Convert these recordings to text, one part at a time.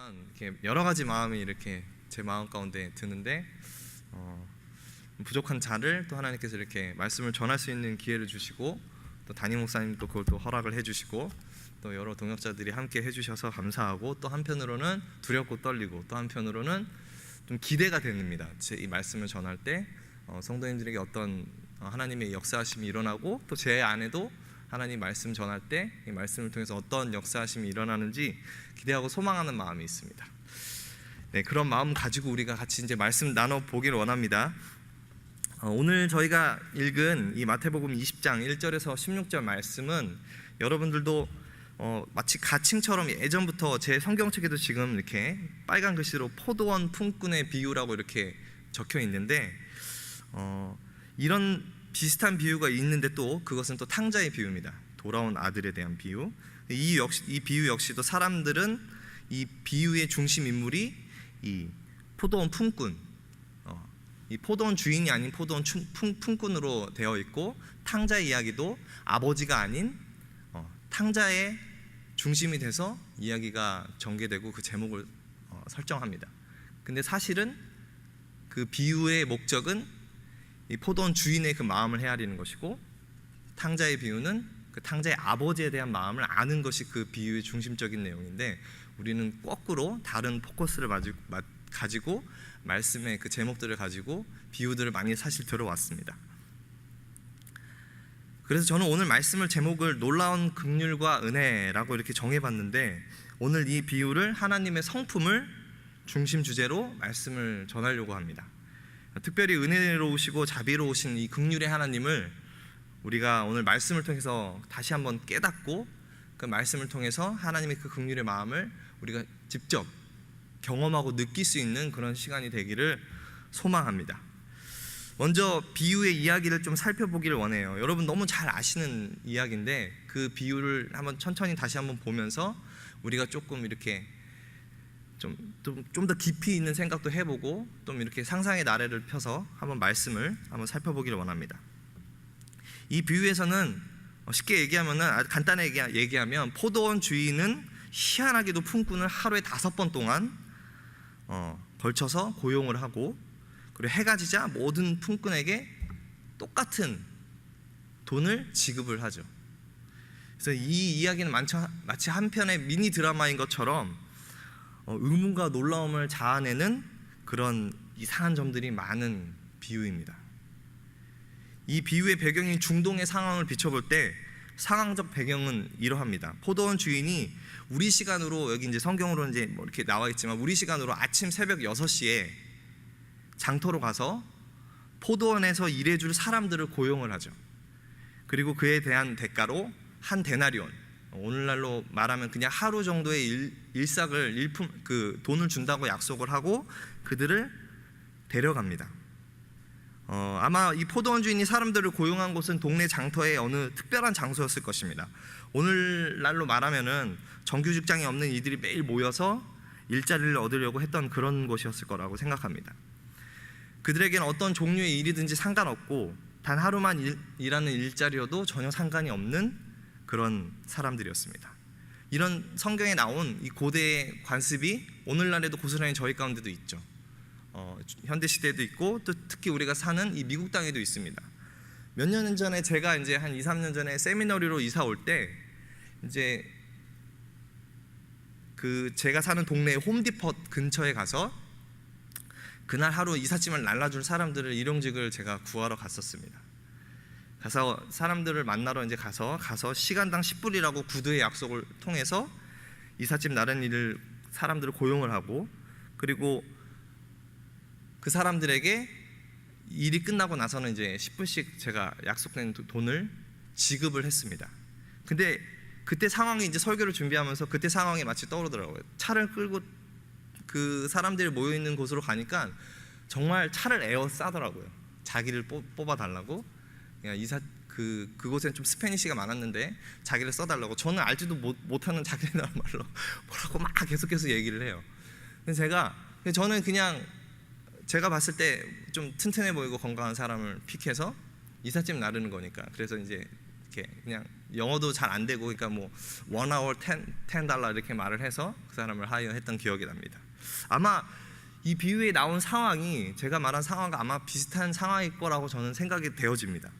보면 이렇게 여러 가지 마음이 이렇게 제 마음 가운데 드는데 부족한 자를 또 하나님께서 이렇게 말씀을 전할 수 있는 기회를 주시고 또 담임 목사님도 그걸 또 허락을 해주시고 또 여러 동역자들이 함께 해주셔서 감사하고 또 한편으로는 두렵고 떨리고 또 한편으로는 좀 기대가 됩니다. 제 이 말씀을 전할 때 성도님들에게 어떤 하나님의 역사하심이 일어나고 또 제 안에도 하나님 말씀 전할 때 이 말씀을 통해서 어떤 역사하심이 일어나는지 기대하고 소망하는 마음이 있습니다. 네, 그런 마음 가지고 우리가 같이 이제 말씀 나눠 보기를 원합니다. 오늘 저희가 읽은 이 마태복음 20장 1절에서 16절 말씀은 여러분들도 마치 가칭처럼 예전부터 제 성경책에도 지금 이렇게 빨간 글씨로 포도원 품꾼의 비유라고 이렇게 적혀 있는데 이런 비슷한 비유가 있는데 또 그것은 또 탕자의 비유입니다. 돌아온 아들에 대한 비유. 이 비유 역시도 사람들은 이 비유의 중심 인물이 이 포도원 품꾼, 이 포도원 주인이 아닌 포도원 품꾼으로 되어 있고, 탕자의 이야기도 아버지가 아닌 탕자의 중심이 돼서 이야기가 전개되고 그 제목을 설정합니다. 근데 사실은 그 비유의 목적은 이 포도원 주인의 그 마음을 헤아리는 것이고, 탕자의 비유는 그 탕자의 아버지에 대한 마음을 아는 것이 그 비유의 중심적인 내용인데, 우리는 거꾸로 다른 포커스를 가지고 말씀의 그 제목들을 가지고 비유들을 많이 사실 들어왔습니다. 그래서 저는 오늘 말씀을 제목을 놀라운 긍휼과 은혜라고 이렇게 정해봤는데, 오늘 이 비유를 하나님의 성품을 중심 주제로 말씀을 전하려고 합니다. 특별히 은혜로우시고 자비로우신 이 긍휼의 하나님을 우리가 오늘 말씀을 통해서 다시 한번 깨닫고, 그 말씀을 통해서 하나님의 그 긍휼의 마음을 우리가 직접 경험하고 느낄 수 있는 그런 시간이 되기를 소망합니다. 먼저 비유의 이야기를 좀 살펴보기를 원해요. 여러분 너무 잘 아시는 이야기인데 그 비유를 한번 천천히 다시 한번 보면서 우리가 조금 이렇게 좀 더 깊이 있는 생각도 해보고 좀 이렇게 상상의 나래를 펴서 한번 말씀을 한번 살펴보기를 원합니다. 이 비유에서는 쉽게 얘기하면, 아주 간단하게 얘기하면, 포도원 주인은 희한하게도 품꾼을 하루에 5번 동안 걸쳐서 고용을 하고, 그리고 해가 지자 모든 품꾼에게 똑같은 돈을 지급을 하죠. 그래서 이 이야기는 마치 한 편의 미니 드라마인 것처럼 의문과 놀라움을 자아내는 그런 이상한 점들이 많은 비유입니다. 이 비유의 배경인 중동의 상황을 비춰볼 때 상황적 배경은 이러합니다. 포도원 주인이 우리 시간으로, 여기 이제 성경으로 이제 뭐 이렇게 나와 있지만 우리 시간으로 아침 새벽 6시에 장터로 가서 포도원에서 일해줄 사람들을 고용을 하죠. 그리고 그에 대한 대가로 한 데나리온, 오늘날로 말하면 그냥 하루 정도의 일삭을 그 돈을 준다고 약속을 하고 그들을 데려갑니다. 아마 이 포도원 주인이 사람들을 고용한 곳은 동네 장터의 어느 특별한 장소였을 것입니다. 오늘날로 말하면은 정규 직장이 없는 이들이 매일 모여서 일자리를 얻으려고 했던 그런 곳이었을 거라고 생각합니다. 그들에게는 어떤 종류의 일이든지 상관없고 단 하루만 일하는 일자리여도 전혀 상관이 없는 그런 사람들이었습니다. 이런 성경에 나온 이 고대의 관습이 오늘날에도 고스란히 저희 가운데도 있죠. 현대시대에도 있고 또 특히 우리가 사는 이 미국 땅에도 있습니다. 몇 년 전에 제가 이제 한 2, 3년 전에 세미너리로 이사 올 때 이제 그 제가 사는 동네 홈디포 근처에 가서 그날 하루 이삿짐을 날라줄 사람들을 일용직을 제가 구하러 갔었습니다. 가서 사람들을 만나러 이제 가서 시간당 10불이라고 구두의 약속을 통해서 이삿짐 나르는 사람들을 고용을 하고, 그리고 그 사람들에게 일이 끝나고 나서는 이제 10불씩 제가 약속된 돈을 지급을 했습니다. 근데 그때 상황이 이제 설교를 준비하면서 그때 상황이 마치 떠오르더라고요. 차를 끌고 그 사람들이 모여 있는 곳으로 가니까 정말 차를 에워싸더라고요. 자기를 뽑아달라고. 그곳엔 좀 스페니쉬가 많았는데 자기를 써달라고. 저는 알지도 못하는 자기 나라 말로 뭐라고 막 계속해서 얘기를 해요. 근데 저는 그냥 제가 봤을 때 좀 튼튼해 보이고 건강한 사람을 픽해서 이삿짐 나르는 거니까, 그래서 이제 이렇게 그냥 영어도 잘 안 되고, 그러니까 뭐 1hour $10 이렇게 말을 해서 그 사람을 하이어했던 기억이 납니다. 아마 이 비유에 나온 상황이 제가 말한 상황과 아마 비슷한 상황일 거라고 저는 생각이 되어집니다.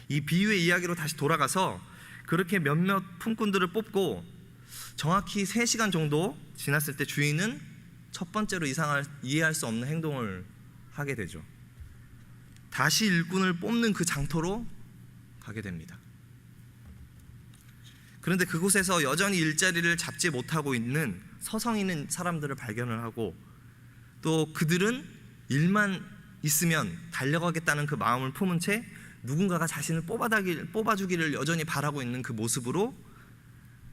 이 비유의 이야기로 다시 돌아가서 그렇게 몇몇 품꾼들을 뽑고 정확히 3시간 정도 지났을 때 주인은 첫 번째로 이해할 수 없는 행동을 하게 되죠. 다시 일꾼을 뽑는 그 장터로 가게 됩니다. 그런데 그곳에서 여전히 일자리를 잡지 못하고 있는 서성이는 사람들을 발견을 하고, 또 그들은 일만 있으면 달려가겠다는 그 마음을 품은 채 누군가가 자신을 뽑아주기를 여전히 바라고 있는 그 모습으로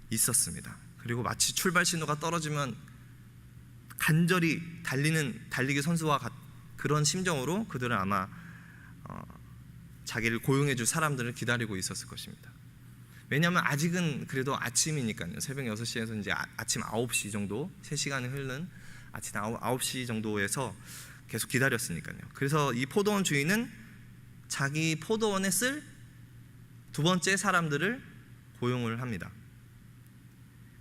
있었습니다. 그리고 마치 출발 신호가 떨어지면 간절히 달리기 선수와 그런 심정으로 그들은 아마 자기를 고용해줄 사람들을 기다리고 있었을 것입니다. 왜냐하면 아직은 그래도 아침이니까요. 새벽 6시에서 이제 아침 9시 정도, 3시간이 흐른 아침 9시 정도에서 계속 기다렸으니까요. 그래서 이 포도원 주인은 자기 포도원에 쓸 두 번째 사람들을 고용을 합니다.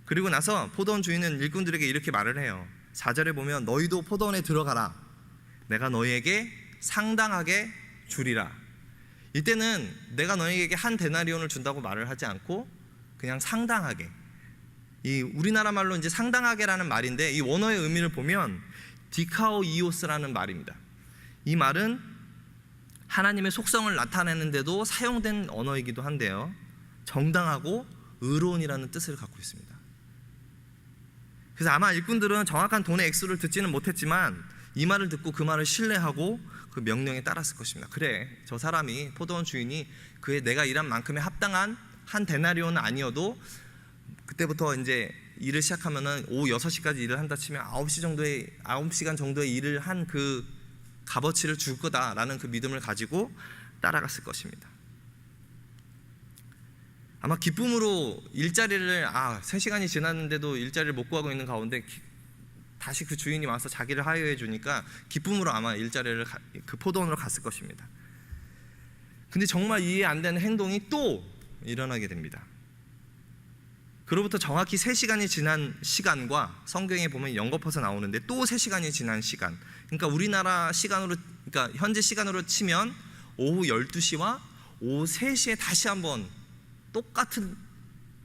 그리고 나서 포도원 주인은 일꾼들에게 이렇게 말을 해요. 4절에 보면 너희도 포도원에 들어가라. 내가 너희에게 상당하게 주리라. 이때는 내가 너희에게 한 데나리온을 준다고 말을 하지 않고 그냥 상당하게, 이 우리나라 말로 이제 상당하게라는 말인데 이 원어의 의미를 보면 디카오이오스라는 말입니다. 이 말은 하나님의 속성을 나타내는데도 사용된 언어이기도 한데요, 정당하고 의로운이라는 뜻을 갖고 있습니다. 그래서 아마 일꾼들은 정확한 돈의 액수를 듣지는 못했지만 이 말을 듣고 그 말을 신뢰하고 그 명령에 따랐을 것입니다. 그래, 저 사람이, 포도원 주인이 그의 내가 일한 만큼에 합당한 한 데나리온은 아니어도 그때부터 이제 일을 시작하면은 오후 6시까지 일을 한다 치면 9시간 정도의 일을 한 그 값어치를 줄 거다라는 그 믿음을 가지고 따라갔을 것입니다. 아마 기쁨으로 일자리를 3시간이 지났는데도 일자리를 못 구하고 있는 가운데 다시 그 주인이 와서 자기를 하여해 주니까 기쁨으로 아마 일자리를 그 포도원으로 갔을 것입니다. 근데 정말 이해 안 되는 행동이 또 일어나게 됩니다. 그로부터 정확히 3시간이 지난 시간과 성경에 보면 연거퍼서 나오는데 또 3시간이 지난 시간, 그러니까 우리나라 시간으로, 그러니까 현재 시간으로 치면 오후 12시와 오후 3시에 다시 한번 똑같은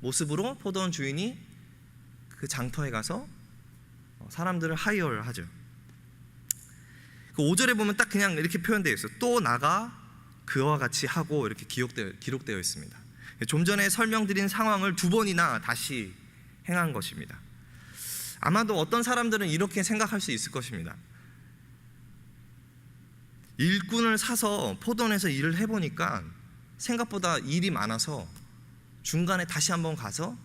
모습으로 포도원 주인이 그 장터에 가서 사람들을 하이어를 하죠. 그 5절에 보면 딱 그냥 이렇게 표현되어 있어요. 또 나가 그와 같이 하고 이렇게 기록되어 있습니다. 좀 전에 설명드린 상황을 2번이나 다시 행한 것입니다. 아마도 어떤 사람들은 이렇게 생각할 수 있을 것입니다. 일꾼을 사서 포도원에서 일을 해보니까 생각보다 일이 많아서 중간에 다시 한번 가서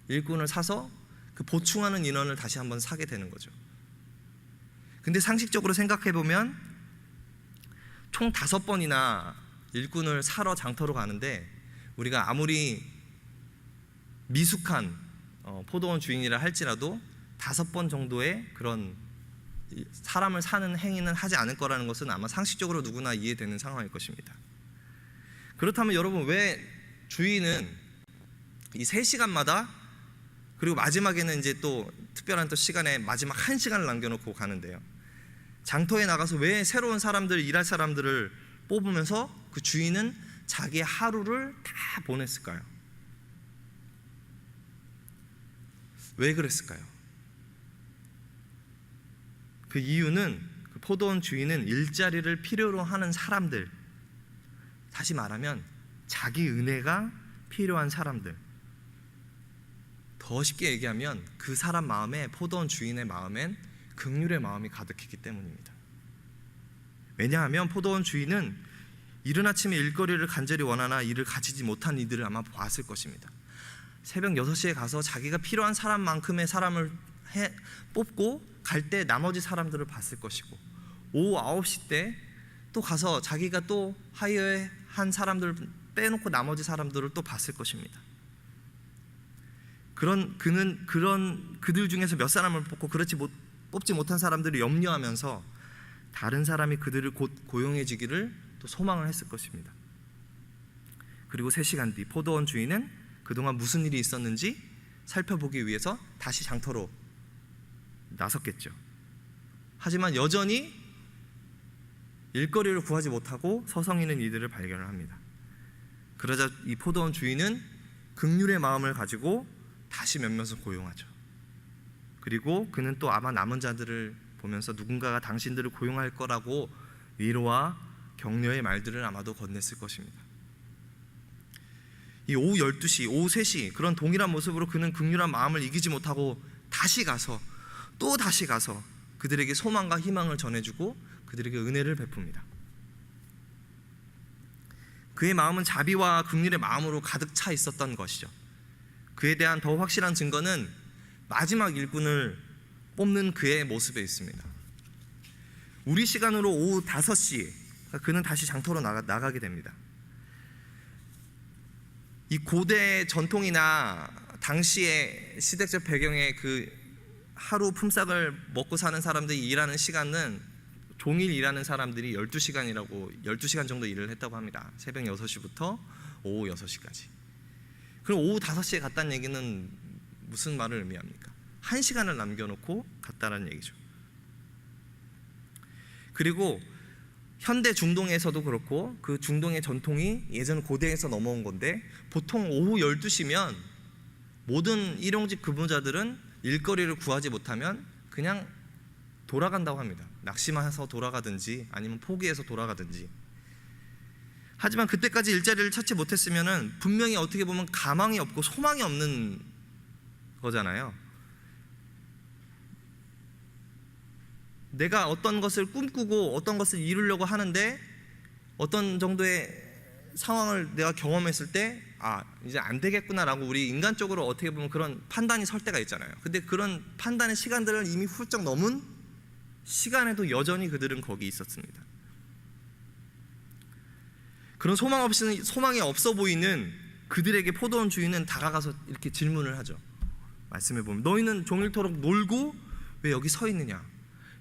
일꾼을 사서 그 보충하는 인원을 다시 한번 사게 되는 거죠. 근데 상식적으로 생각해보면 총 5번이나 일꾼을 사러 장터로 가는데 우리가 아무리 미숙한 포도원 주인이라 할지라도 5번 정도의 그런 사람을 사는 행위는 하지 않을 거라는 것은 아마 상식적으로 누구나 이해되는 상황일 것입니다. 그렇다면 여러분, 왜 주인은 이 3시간마다, 그리고 마지막에는 이제 또 특별한 또 시간에 마지막 1시간을 남겨놓고 가는데요, 장터에 나가서 왜 새로운 사람들, 일할 사람들을 뽑으면서 그 주인은 자기의 하루를 다 보냈을까요? 왜 그랬을까요? 그 이유는 그 포도원 주인은 일자리를 필요로 하는 사람들, 다시 말하면 자기 은혜가 필요한 사람들, 더 쉽게 얘기하면 그 사람 마음에, 포도원 주인의 마음엔 긍휼의 마음이 가득했기 때문입니다. 왜냐하면 포도원 주인은 이른 아침에 일거리를 간절히 원하나 이를 가지지 못한 이들을 아마 보았을 것입니다. 새벽 6시에 가서 자기가 필요한 사람만큼의 사람을 뽑고 갈 때 나머지 사람들을 봤을 것이고, 오후 9시 때 또 가서 자기가 또 하이어한 사람들을 빼놓고 나머지 사람들을 또 봤을 것입니다. 그는 그들 중에서 몇 사람을 뽑고 뽑지 못한 사람들을 염려하면서 다른 사람이 그들을 곧 고용해지기를 또 소망을 했을 것입니다. 그리고 3시간 뒤 포도원 주인은 그동안 무슨 일이 있었는지 살펴보기 위해서 다시 장터로 나섰겠죠. 하지만 여전히 일거리를 구하지 못하고 서성이는 이들을 발견을 합니다. 그러자 이 포도원 주인은 긍휼의 마음을 가지고 다시 몇몇을 고용하죠. 그리고 그는 또 아마 남은 자들을 보면서 누군가가 당신들을 고용할 거라고 위로와 격려의 말들을 아마도 건넸을 것입니다. 이 오후 12시, 오후 3시 그런 동일한 모습으로 그는 긍휼한 마음을 이기지 못하고 다시 가서 또 다시 가서 그들에게 소망과 희망을 전해주고 그들에게 은혜를 베풉니다. 그의 마음은 자비와 긍휼의 마음으로 가득 차 있었던 것이죠. 그에 대한 더 확실한 증거는 마지막 일꾼을 뽑는 그의 모습에 있습니다. 우리 시간으로 오후 5시 그는 다시 장터로 나가게 됩니다. 이 고대 전통이나 당시의 시대적 배경의 그 하루 품삯을 먹고 사는 사람들이 일하는 시간은 종일 일하는 사람들이 12시간 정도 일을 했다고 합니다. 새벽 6시부터 오후 6시까지. 그럼 오후 5시에 갔다는 얘기는 무슨 말을 의미합니까? 1시간을 남겨놓고 갔다는 얘기죠. 그리고 현대 중동에서도 그렇고 그 중동의 전통이 예전 고대에서 넘어온 건데 보통 오후 12시면 모든 일용직 근무자들은 일거리를 구하지 못하면 그냥 돌아간다고 합니다. 낚시만 해서 돌아가든지 아니면 포기해서 돌아가든지. 하지만 그때까지 일자리를 찾지 못했으면 분명히 어떻게 보면 가망이 없고 소망이 없는 거잖아요. 내가 어떤 것을 꿈꾸고 어떤 것을 이루려고 하는데 어떤 정도의 상황을 내가 경험했을 때 이제 안 되겠구나라고 우리 인간적으로 어떻게 보면 그런 판단이 설 때가 있잖아요. 근데 그런 판단의 시간들을 이미 훌쩍 넘은 시간에도 여전히 그들은 거기 있었습니다. 그런 소망이 없어 보이는 그들에게 포도원 주인은 다가가서 이렇게 질문을 하죠. 말씀해 보면 너희는 종일토록 놀고 왜 여기 서 있느냐.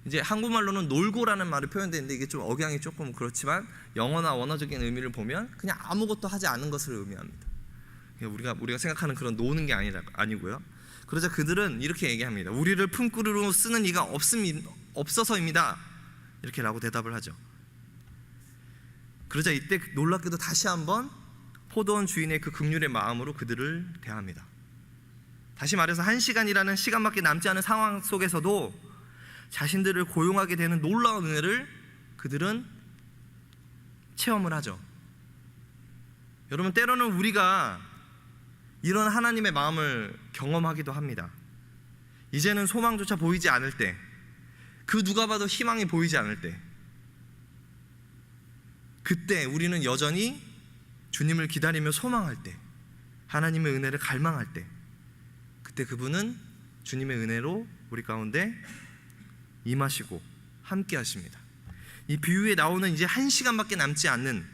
이제 한국말로는 놀고라는 말이 표현되는데 이게 좀 억양이 조금 그렇지만 영어나 원어적인 의미를 보면 그냥 아무것도 하지 않은 것을 의미합니다. 우리가 생각하는 그런 노는 게 아니고요. 그러자 그들은 이렇게 얘기합니다. 우리를 품꾼으로 쓰는 이가 없어서입니다. 이렇게 라고 대답을 하죠. 그러자 이때 놀랍게도 다시 한번 포도원 주인의 그 긍휼의 마음으로 그들을 대합니다. 다시 말해서 1시간이라는 시간밖에 남지 않은 상황 속에서도 자신들을 고용하게 되는 놀라운 은혜를 그들은 체험을 하죠. 여러분, 때로는 우리가 이런 하나님의 마음을 경험하기도 합니다. 이제는 소망조차 보이지 않을 때, 그 누가 봐도 희망이 보이지 않을 때, 그때 우리는 여전히 주님을 기다리며 소망할 때, 하나님의 은혜를 갈망할 때, 그때 그분은 주님의 은혜로 우리 가운데 임하시고 함께 하십니다. 이 비유에 나오는 이제 1시간밖에 남지 않는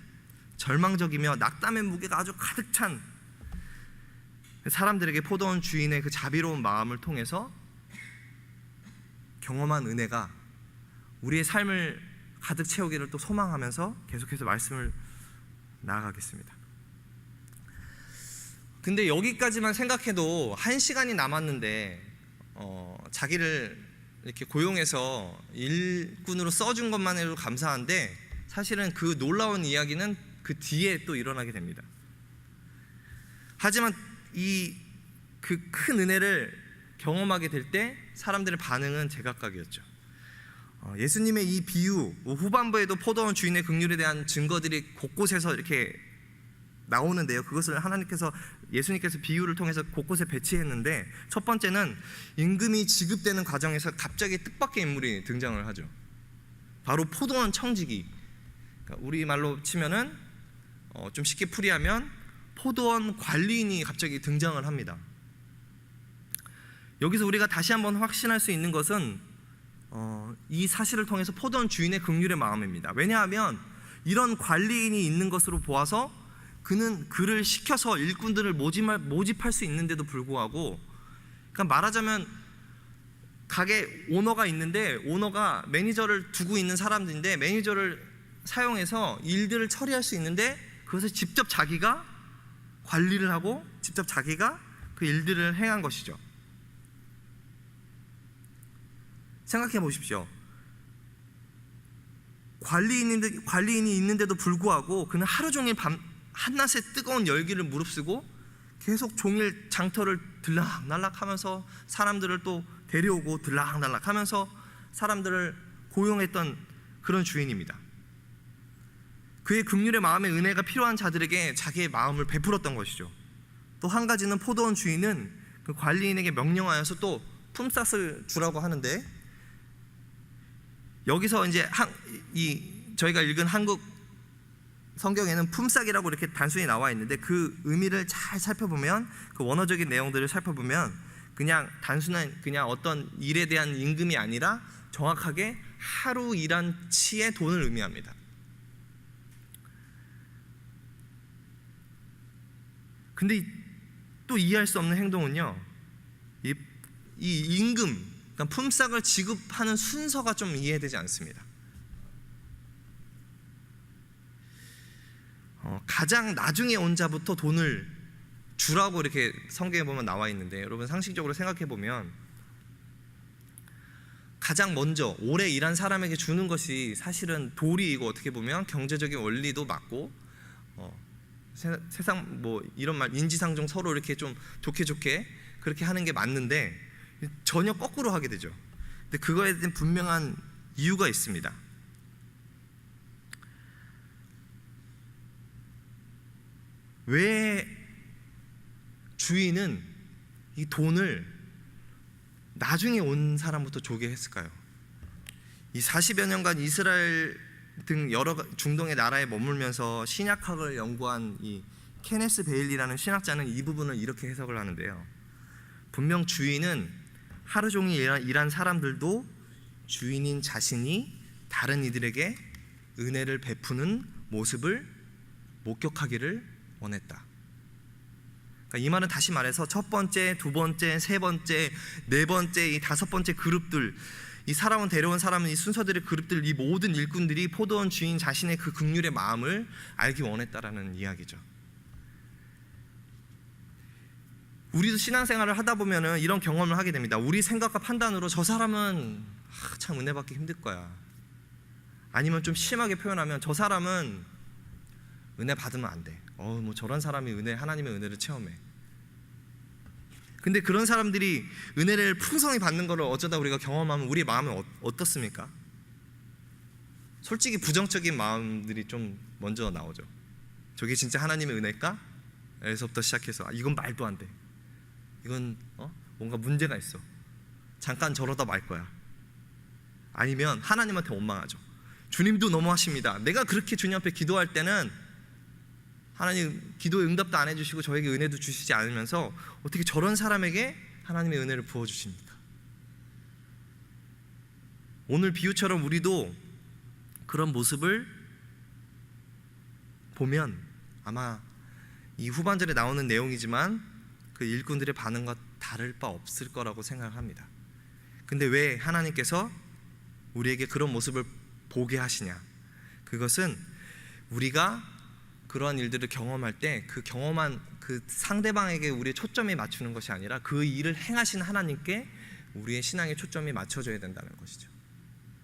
절망적이며 낙담의 무게가 아주 가득 찬 사람들에게 포도원 주인의 그 자비로운 마음을 통해서 경험한 은혜가 우리의 삶을 가득 채우기를 또 소망하면서 계속해서 말씀을 나아가겠습니다. 근데 여기까지만 생각해도 1시간이 남았는데 자기를 이렇게 고용해서 일꾼으로 써준 것만 해도 감사한데 사실은 그 놀라운 이야기는 그 뒤에 또 일어나게 됩니다. 하지만 이 그 큰 은혜를 경험하게 될 때 사람들의 반응은 제각각이었죠. 예수님의 이 비유 후반부에도 포도원 주인의 긍휼에 대한 증거들이 곳곳에서 이렇게 나오는데요. 그것을 예수님께서 비유를 통해서 곳곳에 배치했는데 첫 번째는 임금이 지급되는 과정에서 갑자기 뜻밖의 인물이 등장을 하죠. 바로 포도원 청지기. 그러니까 우리말로 치면은 좀 쉽게 풀이하면 포도원 관리인이 갑자기 등장을 합니다. 여기서 우리가 다시 한번 확신할 수 있는 것은 이 사실을 통해서 포도원 주인의 긍휼의 마음입니다. 왜냐하면 이런 관리인이 있는 것으로 보아서 그는 그를 시켜서 일꾼들을 모집할 수 있는데도 불구하고, 그러니까 말하자면 가게 오너가 있는데 오너가 매니저를 두고 있는 사람들인데 매니저를 사용해서 일들을 처리할 수 있는데 그것을 직접 자기가 관리를 하고 직접 자기가 그 일들을 행한 것이죠. 생각해 보십시오. 관리인이 있는데도 불구하고 그는 하루 종일 한낮에 뜨거운 열기를 무릅쓰고 계속 종일 장터를 들락날락 하면서 사람들을 또 데려오고 들락날락 하면서 사람들을 고용했던 그런 주인입니다. 그의 긍휼의 마음의 은혜가 필요한 자들에게 자기의 마음을 베풀었던 것이죠. 또 한 가지는 포도원 주인은 그 관리인에게 명령하여서 또 품삯을 주라고 하는데, 여기서 이제 저희가 읽은 한국 성경에는 품삯이라고 이렇게 단순히 나와 있는데, 그 의미를 잘 살펴보면, 그 원어적인 내용들을 살펴보면 그냥 단순한 그냥 어떤 일에 대한 임금이 아니라 정확하게 하루 일한 치의 돈을 의미합니다. 근데 또 이해할 수 없는 행동은요, 이 임금, 그러니까 품삯을 지급하는 순서가 좀 이해되지 않습니다. 가장 나중에 온 자부터 돈을 주라고 이렇게 성경에 보면 나와 있는데, 여러분 상식적으로 생각해 보면 가장 먼저 오래 일한 사람에게 주는 것이 사실은 도리이고, 어떻게 보면 경제적인 원리도 맞고, 세상 뭐 이런 말 인지상정 서로 이렇게 좀 좋게 그렇게 하는 게 맞는데 전혀 거꾸로 하게 되죠. 근데 그거에 대한 분명한 이유가 있습니다. 왜 주인은 이 돈을 나중에 온 사람부터 주게 했을까요? 이 40여 년간 이스라엘 등 여러 중동의 나라에 머물면서 신약학을 연구한 이 케네스 베일리라는 신학자는 이 부분을 이렇게 해석을 하는데요, 분명 주인은 하루 종일 일한 사람들도 주인인 자신이 다른 이들에게 은혜를 베푸는 모습을 목격하기를 원했다. 그러니까 이 말은 다시 말해서 첫 번째, 두 번째, 세 번째, 네 번째, 이 다섯 번째 그룹들, 이 살아온 데려온 사람은 이 순서들의 그룹들, 이 모든 일꾼들이 포도원 주인 자신의 그 긍휼의 마음을 알기 원했다라는 이야기죠. 우리도 신앙생활을 하다 보면은 이런 경험을 하게 됩니다. 우리 생각과 판단으로 저 사람은 참 은혜 받기 힘들 거야, 아니면 좀 심하게 표현하면 저 사람은 은혜 받으면 안 돼. 뭐 저런 사람이 하나님의 은혜를 체험해. 근데 그런 사람들이 은혜를 풍성히 받는 것을 어쩌다 우리가 경험하면 우리의 마음은 어떻습니까? 솔직히 부정적인 마음들이 좀 먼저 나오죠. 저게 진짜 하나님의 은혜일까? 에서부터 시작해서 이건 말도 안 돼, 이건 뭔가 문제가 있어, 잠깐 저러다 말 거야. 아니면 하나님한테 원망하죠. 주님도 너무하십니다. 내가 그렇게 주님 앞에 기도할 때는 하나님 기도에 응답도 안 해주시고 저에게 은혜도 주시지 않으면서 어떻게 저런 사람에게 하나님의 은혜를 부어주십니까? 오늘 비유처럼 우리도 그런 모습을 보면 아마 이 후반절에 나오는 내용이지만 그 일꾼들의 반응과 다를 바 없을 거라고 생각합니다. 근데 왜 하나님께서 우리에게 그런 모습을 보게 하시냐? 그것은 우리가 그러한 일들을 경험할 때 그 경험한 그 상대방에게 우리의 초점이 맞추는 것이 아니라 그 일을 행하신 하나님께 우리의 신앙의 초점이 맞춰져야 된다는 것이죠.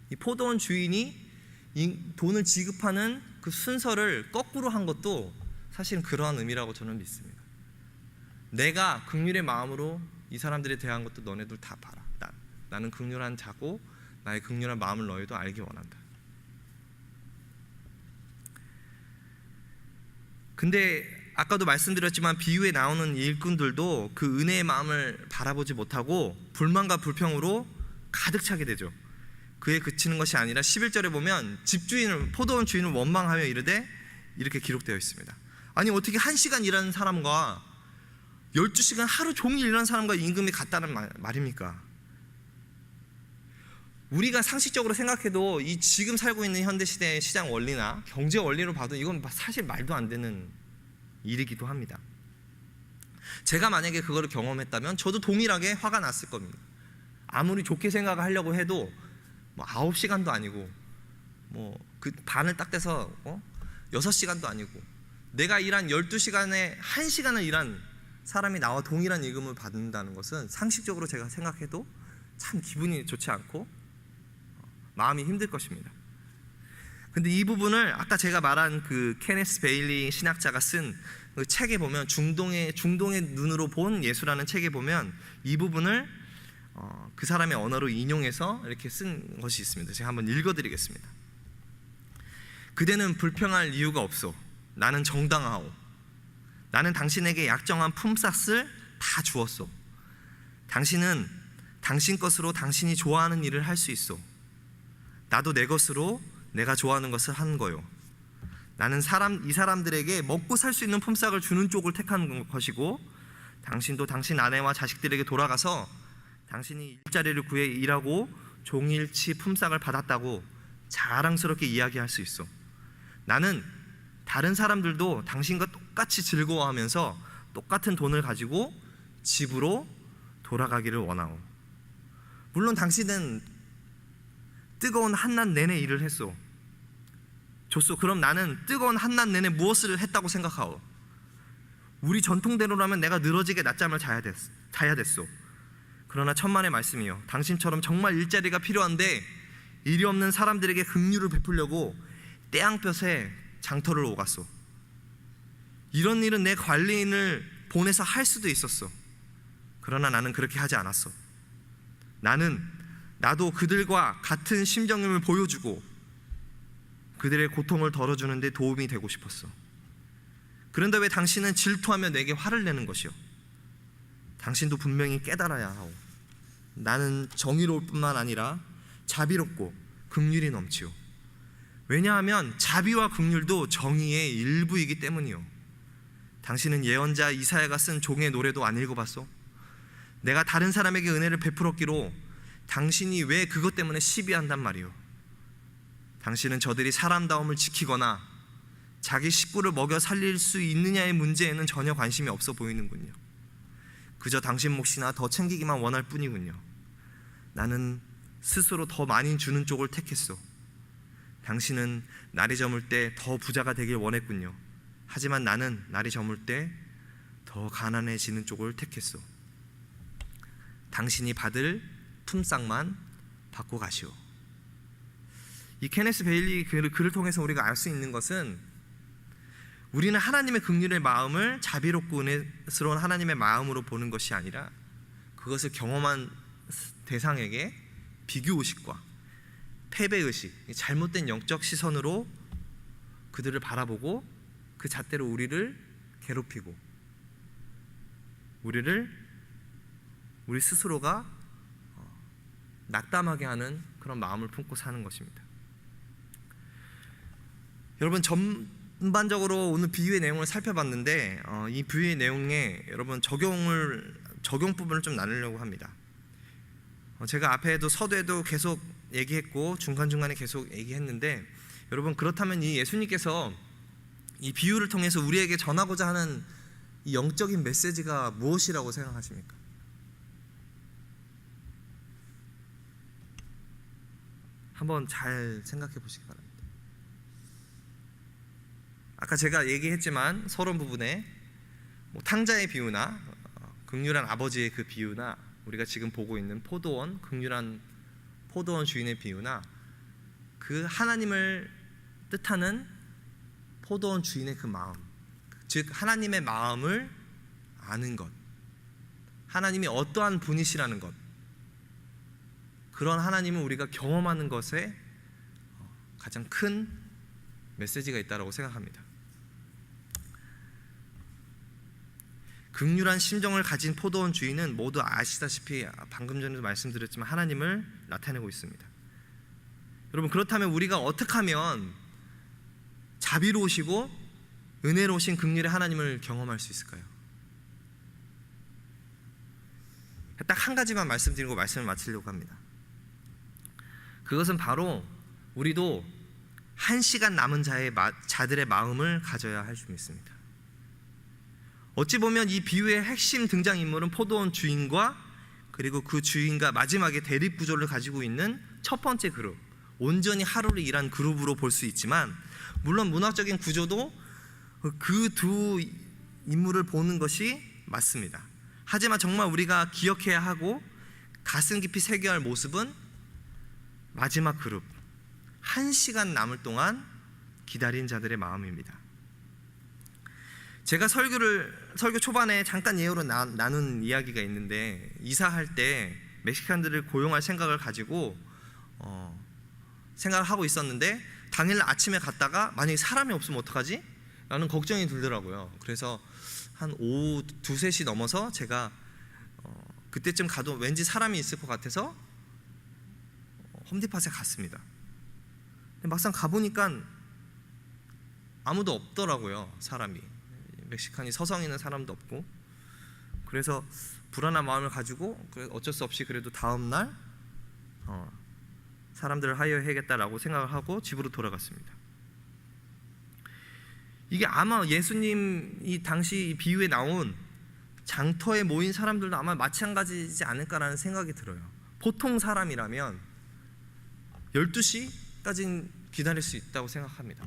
이 포도원 주인이 이 돈을 지급하는 그 순서를 거꾸로 한 것도 사실은 그러한 의미라고 저는 믿습니다. 내가 긍휼의 마음으로 이 사람들에 대한 것도 너네들 다 봐라. 나는 긍휼한 자고 나의 긍휼한 마음을 너희도 알기 원한다. 근데 아까도 말씀드렸지만 비유에 나오는 일꾼들도 그 은혜의 마음을 바라보지 못하고 불만과 불평으로 가득 차게 되죠. 그에 그치는 것이 아니라 11절에 보면 집주인을, 포도원 주인을 원망하며 이르되 이렇게 기록되어 있습니다. 아니 어떻게 1시간 일하는 사람과 12시간 하루 종일 일하는 사람과 임금이 같다는 말입니까? 우리가 상식적으로 생각해도 이 지금 살고 있는 현대시대의 시장 원리나 경제 원리로 봐도 이건 사실 말도 안 되는 일이기도 합니다. 제가 만약에 그거를 경험했다면 저도 동일하게 화가 났을 겁니다. 아무리 좋게 생각하려고 해도 9시간도 아니고 그 반을 딱 떼서 6시간도 아니고 내가 일한 12시간에 1시간을 일한 사람이 나와 동일한 임금을 받는다는 것은 상식적으로 제가 생각해도 참 기분이 좋지 않고 마음이 힘들 것입니다. 근데 이 부분을 아까 제가 말한 그 케네스 베일리 신학자가 쓴 그 책에 보면 중동의 눈으로 본 예수라는 책에 보면 이 부분을 그 사람의 언어로 인용해서 이렇게 쓴 것이 있습니다. 제가 한번 읽어드리겠습니다. 그대는 불평할 이유가 없소. 나는 정당하오. 나는 당신에게 약정한 품삯을 다 주었소. 당신은 당신 것으로 당신이 좋아하는 일을 할 수 있소. 나도 내 것으로 내가 좋아하는 것을 한 거요. 나는 이 사람들에게 먹고 살 수 있는 품삯을 주는 쪽을 택한 것이고, 당신도 당신 아내와 자식들에게 돌아가서 당신이 일자리를 구해 일하고 종일치 품삯을 받았다고 자랑스럽게 이야기할 수 있어. 나는 다른 사람들도 당신과 똑같이 즐거워하면서 똑같은 돈을 가지고 집으로 돌아가기를 원하오. 물론 당신은 뜨거운 한낮 내내 일을 했소. 좋소. 그럼 나는 뜨거운 한낮 내내 무엇을 했다고 생각하오? 우리 전통대로라면 내가 늘어지게 낮잠을 자야 됐소. 그러나 천만의 말씀이요, 당신처럼 정말 일자리가 필요한데 일이 없는 사람들에게 긍휼을 베풀려고 떼양볕에 장터를 오갔소. 이런 일은 내 관리인을 보내서 할 수도 있었어. 그러나 나는 그렇게 하지 않았어. 나도 그들과 같은 심정임을 보여주고 그들의 고통을 덜어주는 데 도움이 되고 싶었어. 그런데 왜 당신은 질투하며 내게 화를 내는 것이요? 당신도 분명히 깨달아야 하오. 나는 정의로울 뿐만 아니라 자비롭고 긍휼이 넘치오. 왜냐하면 자비와 긍휼도 정의의 일부이기 때문이요. 당신은 예언자 이사야가 쓴 종의 노래도 안 읽어봤어? 내가 다른 사람에게 은혜를 베풀었기로 당신이 왜 그것 때문에 시비한단 말이오? 당신은 저들이 사람다움을 지키거나 자기 식구를 먹여 살릴 수 있느냐의 문제에는 전혀 관심이 없어 보이는군요. 그저 당신 몫이나 더 챙기기만 원할 뿐이군요. 나는 스스로 더 많이 주는 쪽을 택했어. 당신은 날이 저물 때 더 부자가 되길 원했군요. 하지만 나는 날이 저물 때 더 가난해지는 쪽을 택했어. 당신이 받을 품삯만 받고 가시오. 이 케네스 베일리 글을 통해서 우리가 알 수 있는 것은, 우리는 하나님의 긍휼의 마음을 자비롭고 은혜스러운 하나님의 마음으로 보는 것이 아니라 그것을 경험한 대상에게 비교의식과 패배의식, 잘못된 영적 시선으로 그들을 바라보고 그 잣대로 우리를 괴롭히고 우리 스스로가 낙담하게 하는 그런 마음을 품고 사는 것입니다. 여러분, 전반적으로 오늘 비유의 내용을 살펴봤는데 이 비유의 내용에 여러분 적용 부분을 좀 나누려고 합니다. 제가 앞에도 서두에도 계속 얘기했고 중간중간에 계속 얘기했는데, 여러분, 그렇다면 이 예수님께서 이 비유를 통해서 우리에게 전하고자 하는 이 영적인 메시지가 무엇이라고 생각하십니까? 한번 잘 생각해 보시기 바랍니다. 아까 제가 얘기했지만 서론 부분에 탕자의 비유나 긍휼한 아버지의 그 비유나 우리가 지금 보고 있는 포도원, 긍휼한 포도원 주인의 비유나 그 하나님을 뜻하는 포도원 주인의 그 마음, 즉 하나님의 마음을 아는 것, 하나님이 어떠한 분이시라는 것, 그런 하나님을 우리가 경험하는 것에 가장 큰 메시지가 있다고 생각합니다. 긍휼한 심정을 가진 포도원 주인은 모두 아시다시피 방금 전에도 말씀드렸지만 하나님을 나타내고 있습니다. 여러분, 그렇다면 우리가 어떻게 하면 자비로우시고 은혜로우신 긍휼의 하나님을 경험할 수 있을까요? 딱 한 가지만 말씀드리고 말씀을 마치려고 합니다. 그것은 바로 우리도 1시간 남은 자들의 마음을 가져야 할 줄 믿습니다. 어찌 보면 이 비유의 핵심 등장인물은 포도원 주인과 그리고 그 주인과 마지막에 대립구조를 가지고 있는 첫 번째 그룹, 온전히 하루를 일한 그룹으로 볼 수 있지만, 물론 문화적인 구조도 그 두 인물을 보는 것이 맞습니다. 하지만 정말 우리가 기억해야 하고 가슴 깊이 새겨야 할 모습은 마지막 그룹 1시간 남을 동안 기다린 자들의 마음입니다. 제가 설교 초반에 잠깐 예어로 나눈 이야기가 있는데, 이사할 때 멕시칸들을 고용할 생각을 가지고 생각을 하고 있었는데, 당일 아침에 갔다가 만약에 사람이 없으면 어떡하지? 라는 걱정이 들더라고요. 그래서 한 오후 2, 3시 넘어서 제가 그때쯤 가도 왠지 사람이 있을 것 같아서 홈디팟에 갔습니다. 근데 막상 가보니까 아무도 없더라고요. 사람이. 멕시칸이 서성이는 사람도 없고. 그래서 불안한 마음을 가지고 어쩔 수 없이 그래도 다음날 사람들을 하여해야겠다라고 생각을 하고 집으로 돌아갔습니다. 이게 아마 예수님이 당시 비유에 나온 장터에 모인 사람들도 아마 마찬가지지 않을까라는 생각이 들어요. 보통 사람이라면 12시까지는 기다릴 수 있다고 생각합니다.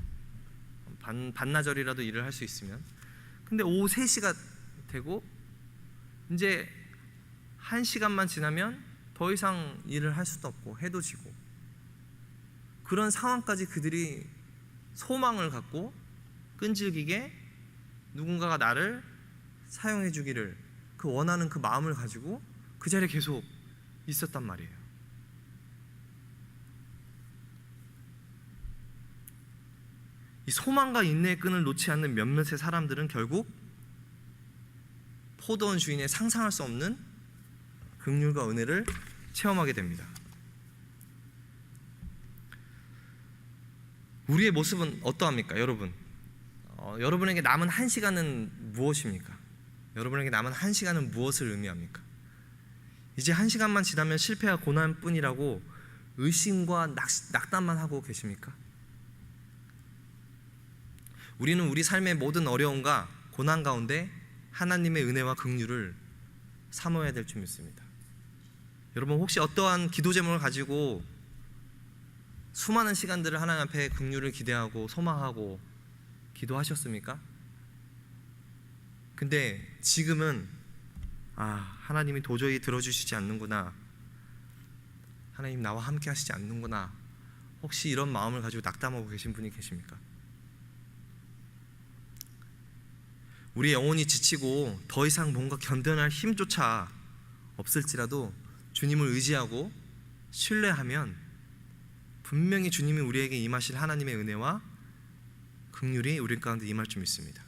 반나절이라도 일을 할 수 있으면. 근데 오후 3시가 되고 이제 1시간만 지나면 더 이상 일을 할 수도 없고 해도 지고, 그런 상황까지 그들이 소망을 갖고 끈질기게 누군가가 나를 사용해 주기를 원하는 그 마음을 가지고 그 자리에 계속 있었단 말이에요. 이 소망과 인내의 끈을 놓지 않는 몇몇의 사람들은 결국 포도원 주인의 상상할 수 없는 긍휼과 은혜를 체험하게 됩니다. 우리의 모습은 어떠합니까, 여러분? 여러분에게 남은 1시간은 무엇입니까? 여러분에게 남은 1시간은 무엇을 의미합니까? 이제 1시간만 지나면 실패와 고난뿐이라고 의심과 낙담만 하고 계십니까? 우리는 우리 삶의 모든 어려움과 고난 가운데 하나님의 은혜와 긍휼을 사모해야 될 줄 믿습니다. 여러분, 혹시 어떠한 기도 제목을 가지고 수많은 시간들을 하나님 앞에 긍휼을 기대하고 소망하고 기도하셨습니까? 근데 지금은 하나님이 도저히 들어주시지 않는구나, 하나님 나와 함께 하시지 않는구나, 혹시 이런 마음을 가지고 낙담하고 계신 분이 계십니까? 우리 영혼이 지치고 더 이상 뭔가 견뎌낼 힘조차 없을지라도 주님을 의지하고 신뢰하면 분명히 주님이 우리에게 임하실 하나님의 은혜와 긍휼이 우리 가운데 임할 줄 믿습니다.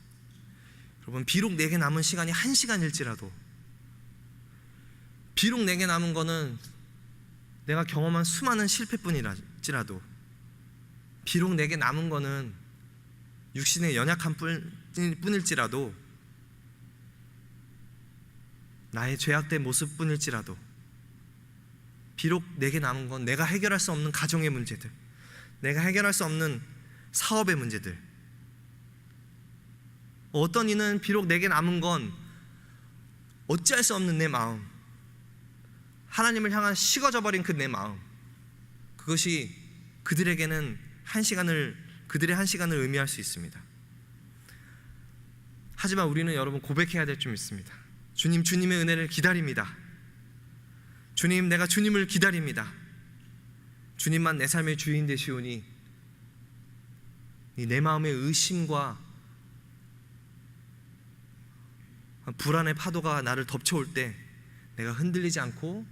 여러분, 비록 내게 남은 시간이 1시간일지라도, 비록 내게 남은 거는 내가 경험한 수많은 실패뿐일지라도, 비록 내게 남은 거는 육신의 연약한 뿐일지라도, 나의 죄악된 모습뿐일지라도, 비록 내게 남은 건 내가 해결할 수 없는 가정의 문제들, 내가 해결할 수 없는 사업의 문제들, 어떤 이는 비록 내게 남은 건 어찌할 수 없는 내 마음, 하나님을 향한 식어져 버린 그 내 마음, 그것이 그들에게는 그들의 1시간을 의미할 수 있습니다. 하지만 우리는 여러분 고백해야 될 줄 믿습니다. 주님, 주님의 은혜를 기다립니다. 주님, 내가 주님을 기다립니다. 주님만 내 삶의 주인 되시오니 내 마음의 의심과 불안의 파도가 나를 덮쳐올 때 내가 흔들리지 않고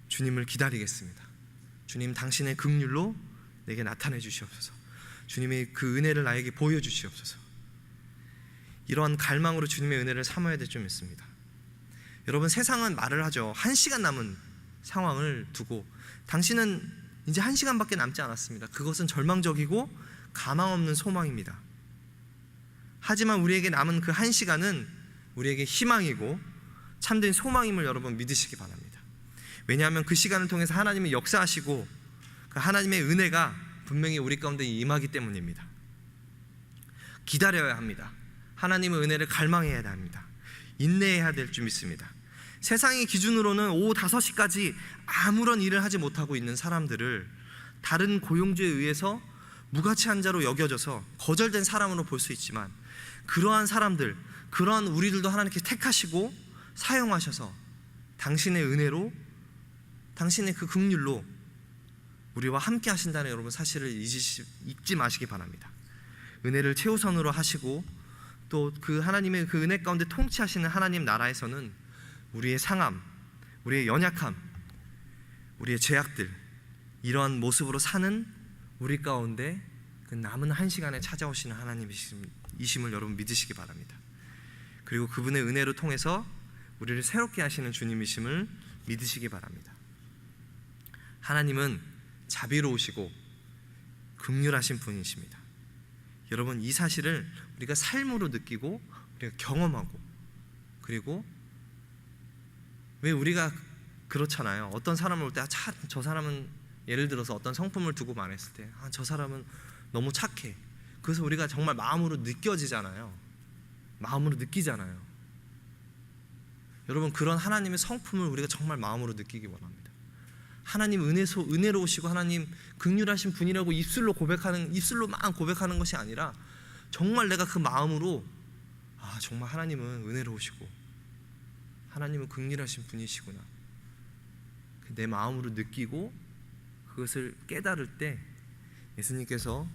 주님을 기다리겠습니다. 주님, 당신의 긍휼로 내게 나타내 주시옵소서. 주님의 그 은혜를 나에게 보여주시옵소서. 이러한 갈망으로 주님의 은혜를 삼아야 될 줄 믿습니다. 여러분, 세상은 말을 하죠. 1시간 남은 상황을 두고 당신은 이제 1시간밖에 남지 않았습니다. 그것은 절망적이고 가망 없는 소망입니다. 하지만 우리에게 남은 그 1시간은 우리에게 희망이고 참된 소망임을 여러분 믿으시기 바랍니다. 왜냐하면 그 시간을 통해서 하나님이 역사하시고 그 하나님의 은혜가 분명히 우리 가운데 임하기 때문입니다. 기다려야 합니다. 하나님의 은혜를 갈망해야 합니다. 인내해야 될 줄 믿습니다. 세상의 기준으로는 오후 5시까지 아무런 일을 하지 못하고 있는 사람들을 다른 고용주에 의해서 무가치한 자로 여겨져서 거절된 사람으로 볼 수 있지만, 그러한 사람들, 그러한 우리들도 하나님께 택하시고 사용하셔서 당신의 은혜로, 당신의 그 긍휼로 우리와 함께 하신다는 여러분 사실을 잊지 마시기 바랍니다. 은혜를 최우선으로 하시고 또 그 하나님의 그 은혜 가운데 통치하시는 하나님 나라에서는 우리의 상함, 우리의 연약함, 우리의 죄악들, 이러한 모습으로 사는 우리 가운데 그 남은 한 시간에 찾아오시는 하나님이심을 여러분 믿으시기 바랍니다. 그리고 그분의 은혜로 통해서 우리를 새롭게 하시는 주님이심을 믿으시기 바랍니다. 하나님은 자비로우시고 긍휼하신 분이십니다. 여러분, 이 사실을 우리가 삶으로 느끼고 우리가 경험하고, 그리고 왜 우리가 그렇잖아요. 어떤 사람을 볼 때 저 사람은, 예를 들어서 어떤 성품을 두고 말했을 때 저 사람은 너무 착해. 그래서 우리가 정말 마음으로 느껴지잖아요. 마음으로 느끼잖아요. 여러분, 그런 하나님의 성품을 우리가 정말 마음으로 느끼기 원합니다. 하나님 은혜로우시고 하나님 긍휼하신 분이라고 입술로만 고백하는 것이 아니라 정말 내가 그 마음으로 정말 하나님은 은혜로우시고 하나님은 긍휼하신 분이시구나, 내 마음으로 느끼고 그것을 깨달을 때 예수님께서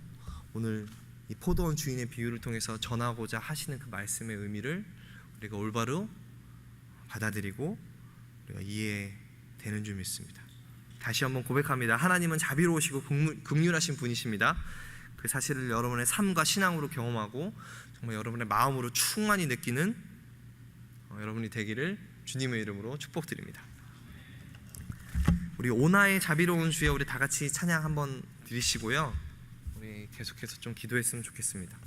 오늘 이 포도원 주인의 비유를 통해서 전하고자 하시는 그 말씀의 의미를 우리가 올바로 받아들이고 우리가 이해되는 줄 믿습니다. 다시 한번 고백합니다. 하나님은 자비로우시고 긍휼하신 분이십니다. 그 사실을 여러분의 삶과 신앙으로 경험하고 정말 여러분의 마음으로 충만히 느끼는 여러분이 되기를 주님의 이름으로 축복드립니다. 우리 오나의 자비로운 주여, 우리 다 같이 찬양 한번 드리시고요, 우리 계속해서 좀 기도했으면 좋겠습니다.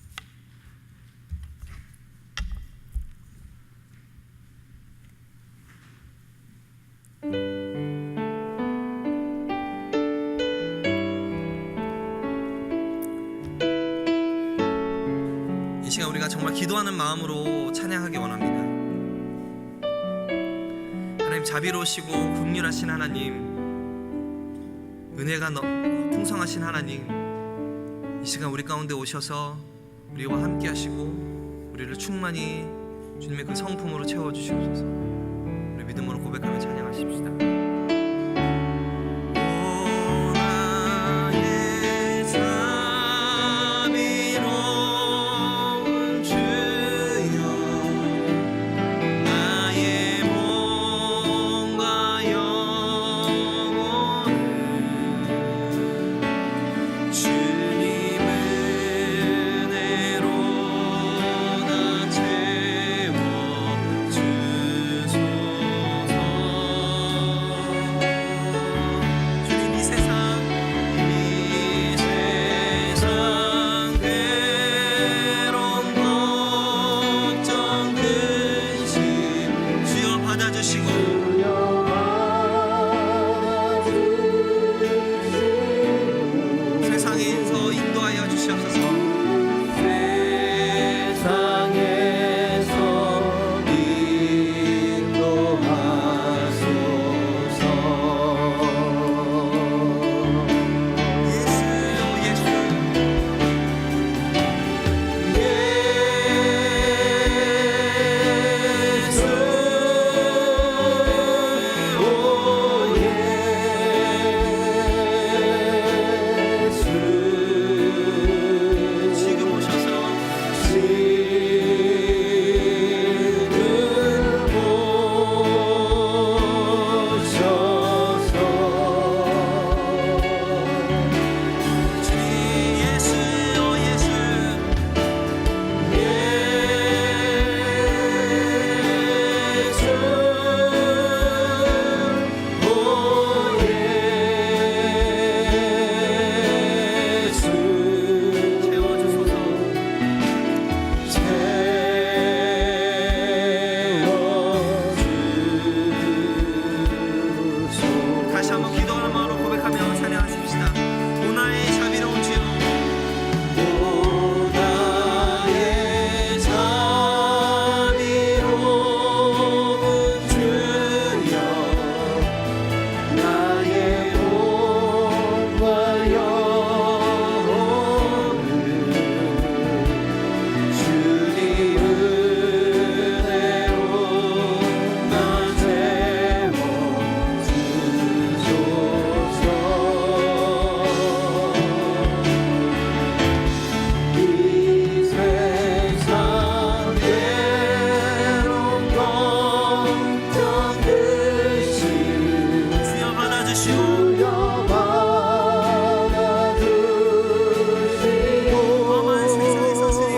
이 시간 우리가 정말 기도하는 마음으로 찬양하기 원합니다. 하나님, 자비로우시고 긍휼하신 하나님, 은혜가 풍성하신 하나님, 이 시간 우리 가운데 오셔서 우리와 함께 하시고 우리를 충만히 주님의 그 성품으로 채워주시옵소서. 우리 믿음으로 고백하며 찬양하십시다. 받아주시고 험한 세상에서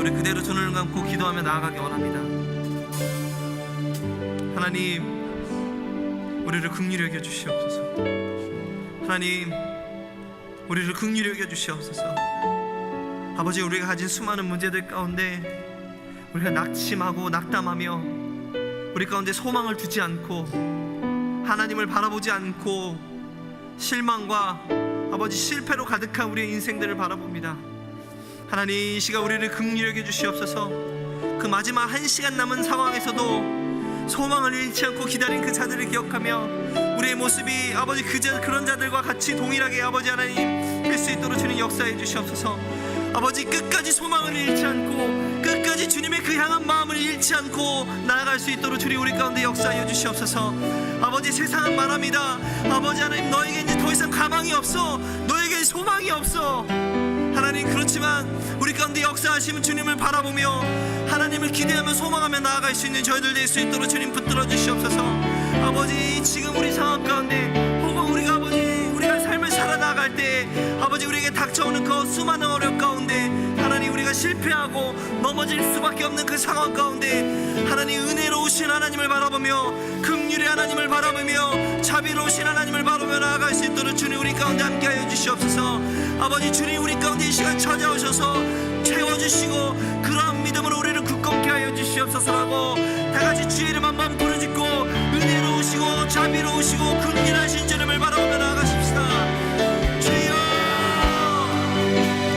우리 그대로 두 눈을 감고 기도하며 나아가기 원합니다. 하나님, 우리를 긍휼히 여겨 주시옵소서. 하나님, 우리를 긍휼히 여겨 주시옵소서. 아버지, 우리가 가진 수많은 문제들 가운데 우리가 낙심하고 낙담하며 우리 가운데 소망을 두지 않고 하나님을 바라보지 않고 실망과 아버지 실패로 가득한 우리의 인생들을 바라봅니다. 하나님, 이 시간 우리를 긍휼히 여겨 주시옵소서. 그 마지막 1시간 남은 상황에서도 소망을 잃지 않고 기다린 그 자들을 기억하며 우리의 모습이 아버지 그런 자들과 같이 동일하게 아버지 하나님 될 수 있도록 주님 역사해 주시옵소서. 아버지, 끝까지 소망을 잃지 않고 끝까지 주님의 그 향한 마음을 잃지 않고 나아갈 수 있도록 주님 우리 가운데 역사하여 주시옵소서. 아버지, 세상은 말합니다. 아버지 하나님, 너에게 이제 더 이상 가망이 없어, 너에게 소망이 없어. 하나님, 그렇지만 우리 가운데 역사하시는 주님을 바라보며 하나님을 기대하며 소망하며 나아갈 수 있는 저희들 될 수 있도록 주님 붙들어 주시옵소서. 아버지, 지금 우리 상황 가운데 혹은 우리가 우리가 삶을 살아나갈 때 아버지 우리에게 닥쳐오는 그 수많은 어려움 가운데 하나님, 우리가 실패하고 넘어질 수밖에 없는 그 상황 가운데 하나님, 은혜로우신 하나님을 바라보며 긍휼의 하나님을 바라보며 자비로우신 하나님을 바라보며 나아갈 수 있도록 주님 우리 가운데 함께하여 주시옵소서. 아버지, 주님 우리 가운데 이 시간 찾아오셔서 채워주시고 그러한 믿음으로 우리를 굳건케 하여 주시옵소서라고 다같이 주의 이름 한번 부르짖고 은혜로우시고 자비로우시고 긍휼하신